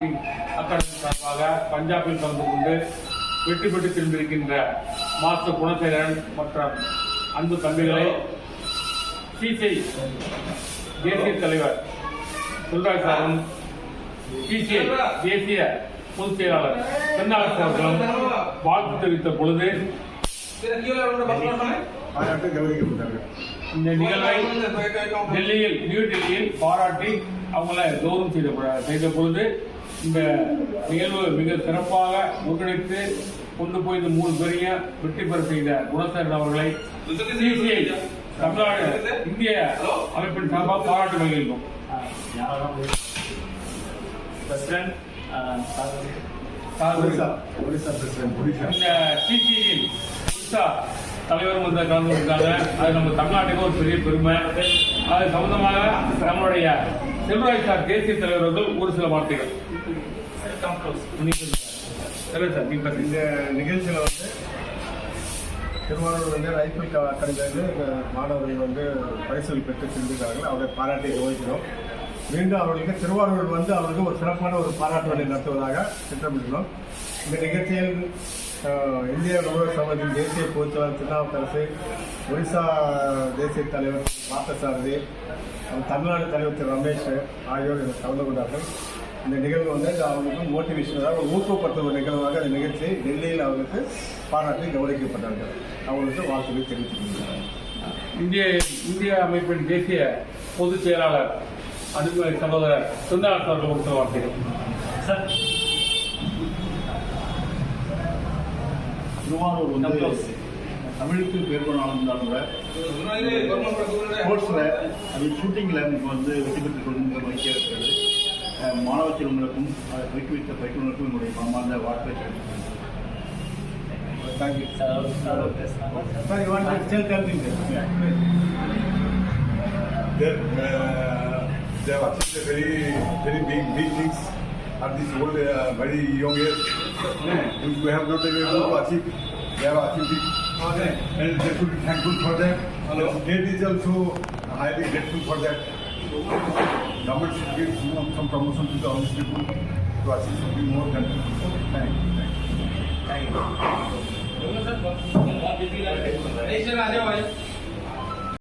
Academy சார்பாக பஞ்சாபில் கலந்து கொண்டு வெற்றி பெற்று திரும்பியிருக்கின்ற மாஸ்டர் குணசேகரன் மற்றும் அன்பு தம்பிகளை சிசிஐ தேசிய தலைவர் சுல்ராஜ் சாரும் சிசிஐ தேசிய பொதுச் செயலாளர் தென்னாளர் அவர்களும் வாழ்த்து தெரிவித்த பொழுது இந்த நிகழ்வை டெல்லியில் நியூ டெல்லியில் பாராட்டி அவங்கள கௌரவம் செய்த பொழுது இந்த நிகழ்வு மிக சிறப்பாக ஒருங்கிணைத்து கொண்டு போய் இந்த 3 பேரையும் வெற்றி பெற செய்த குணசேகரன் அவர்களை சிசிஐ தமிழ்நாடு இந்திய அமைப்பின் சார்பாக பாராட்டு வருகின்றோம். இந்த சிசிஐ தலைவரும் வந்து கலந்து கொண்டிருக்காங்க. அது நம்ம தமிழ்நாட்டுக்கு ஒரு பெரிய பெருமை. அது சம்பந்தமாக நம்மளுடைய செல்வராஜ் சார் தேசிய தலைவர்கள் ஒரு சில வார்த்தைகள். இந்த நிகழ்ச்சியில் வந்து திருவாரூர் வந்து ரைபிள் அகாடமியிலிருந்து மாணவர்கள் வந்து பரிசுகள் பெற்று சென்றிருக்கார்கள். அவரை பாராட்டி கவனிக்கிறோம். மீண்டும் அவர்களுக்கு திருவாரூர் வந்து அவர்களுக்கு ஒரு சிறப்பான ஒரு பாராட்டு வேலை நடத்துவதாக திட்டமிட்டுள்ளோம். இந்த நிகழ்ச்சியில் இந்திய நுகர்வோர் சங்கத்தின் தேசிய பொதுச்செயலாளர் திருநாவுக்கரசு, ஒரிசா தேசிய தலைவர் பார்த்தசாரதி, தமிழ்நாடு தலைவர் திரு ரமேஷ் ஆகியோர் கலந்து கொண்டார்கள். இந்த நிகழ்வு வந்து அவர்களுக்கு மோட்டிவேஷனாக ஒரு ஊக்கப்படுத்தும் ஒரு நிகழ்வாக இந்த நிகழ்ச்சியை டெல்லியில் அவர்களுக்கு பாராட்டி கௌரவிக்கப்பட்டார்கள். அவர்களுக்கு வாழ்த்துக்களை தெரிவித்துள்ளார். இந்திய அமைப்பின் தேசிய பொதுச் செயலாளர் அன்பு சகோதரர் சுந்தராஜ் அவர்கள் ஒரு சில வார்த்தைகள். திருவாரூர் வந்து தமிழுக்கு பேர் இருந்தாலும் கூட ஸ்போர்ட்ஸில் அது ஷூட்டிங்கில் நமக்கு வந்து வெற்றி பெற்றுக் கொள்கின்ற மகிழ்ச்சியாக இருக்கிறது. மாணவ செல்வங்களுக்கும் அதை பயிற்றுவித்த பயிற்றுனருக்கும் என்னுடைய மனமார்ந்த வாழ்க்கை தெரிவித்துள்ளேன். Thank you. They have achieved very big things at this old, very young age. Which we have not been able to achieve. They have achieved it, and they should be thankful for that. The state is also highly grateful for that. Government should give some promotion to the honest people to achieve something more than. Thank you.